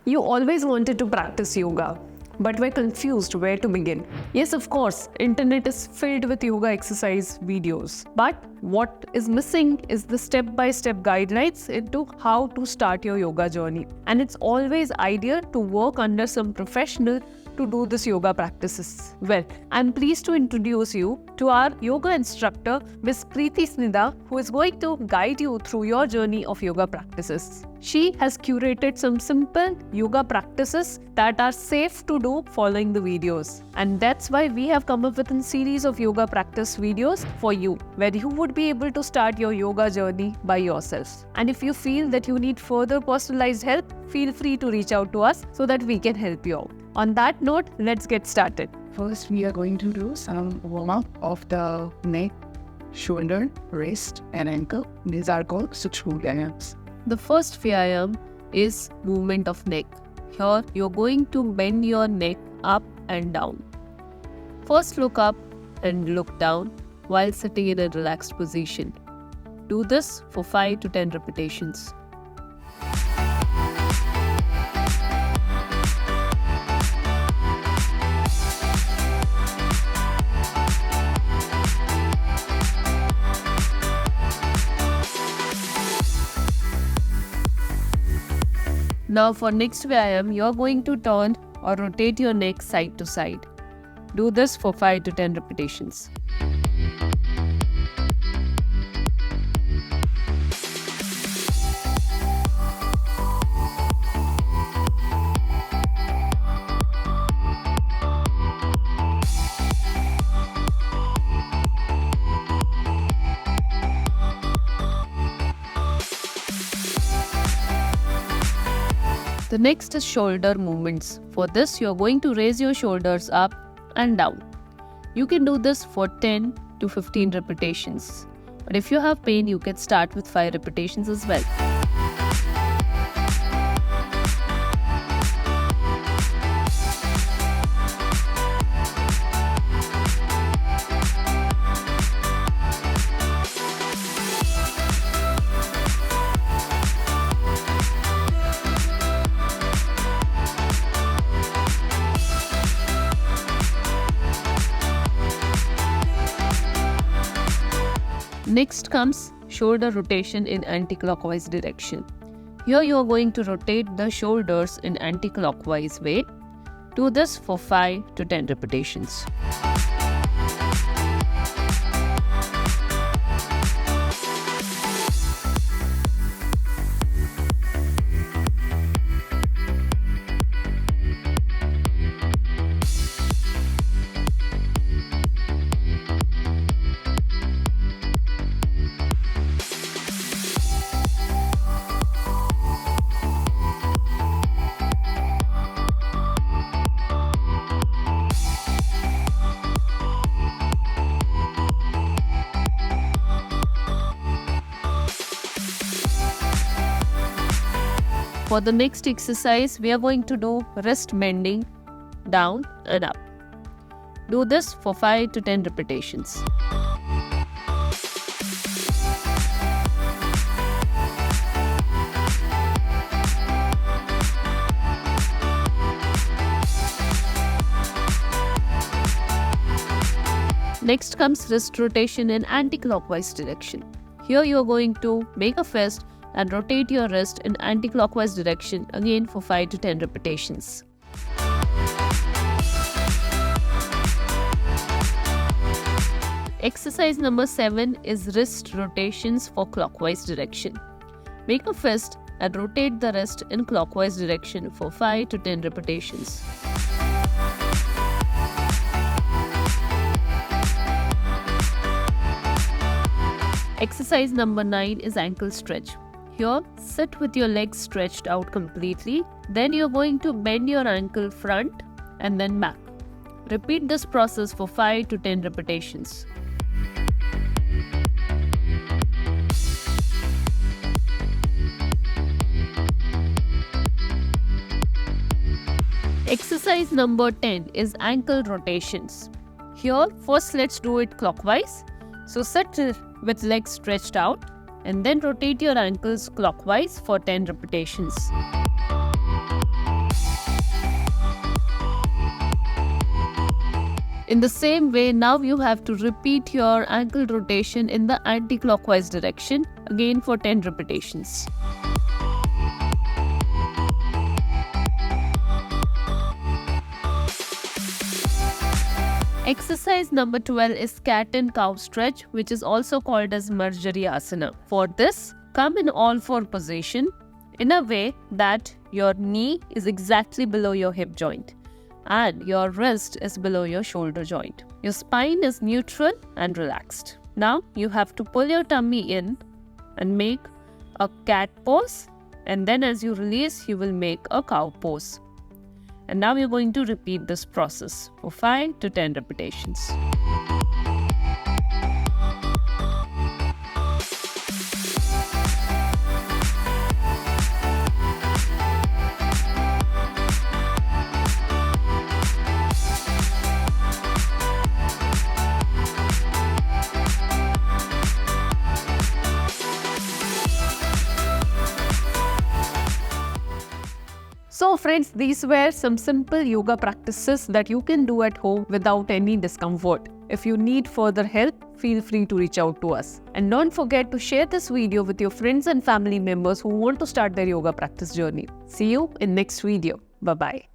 You always wanted to practice yoga, but were confused where to begin. Yes, of course, internet is filled with yoga exercise videos. But what is missing is the step-by-step guidelines into how to start your yoga journey. And it's always ideal to work under some professional to do this yoga practices. Well, I'm pleased to introduce you to our yoga instructor, Ms. Preeti Snida, who is going to guide you through your journey of yoga practices. She has curated some simple yoga practices that are safe to do following the videos. And that's why we have come up with a series of yoga practice videos for you, where you would be able to start your yoga journey by yourself. And if you feel that you need further personalized help, feel free to reach out to us so that we can help you out. On that note, let's get started. First, we are going to do some warm-up of the neck, shoulder, wrist, and ankle. These are called Sukshma Vyayams. The first Vyayam is movement of neck. Here, you're going to bend your neck up and down. First, look up and look down while sitting in a relaxed position. Do this for 5 to 10 repetitions. Now for next Vyayam, you are going to turn or rotate your neck side to side. Do this for 5 to 10 repetitions. The next is shoulder movements. For this, you are going to raise your shoulders up and down. You can do this for 10 to 15 repetitions. But if you have pain, you can start with 5 repetitions as well. Next comes shoulder rotation in anti-clockwise direction. Here you are going to rotate the shoulders in anti-clockwise way. Do this for 5 to 10 repetitions. For the next exercise, we are going to do wrist bending down and up. Do this for 5 to 10 repetitions. Next comes wrist rotation in anti-clockwise direction. Here you are going to make a fist and rotate your wrist in anti-clockwise direction again for 5 to 10 repetitions. Exercise number 7 is wrist rotations for clockwise direction. Make a fist and rotate the wrist in clockwise direction for 5 to 10 repetitions. Exercise number 9 is ankle stretch. Here, sit with your legs stretched out completely. Then you're going to bend your ankle front and then back. Repeat this process for 5 to 10 repetitions. Exercise number 10 is ankle rotations. Here, first let's do it clockwise. So sit with legs stretched out and then rotate your ankles clockwise for 10 repetitions. In the same way, now you have to repeat your ankle rotation in the anti-clockwise direction, again for 10 repetitions. Exercise number 12 is cat and cow stretch, which is also called as Marjari Asana. For this, come in all four position in a way that your knee is exactly below your hip joint and your wrist is below your shoulder joint. Your spine is neutral and relaxed. Now you have to pull your tummy in and make a cat pose, and then as you release, you will make a cow pose. And now you're going to repeat this process for 5 to 10 repetitions. So friends, these were some simple yoga practices that you can do at home without any discomfort. If you need further help, feel free to reach out to us. And don't forget to share this video with your friends and family members who want to start their yoga practice journey. See you in next video. Bye-bye.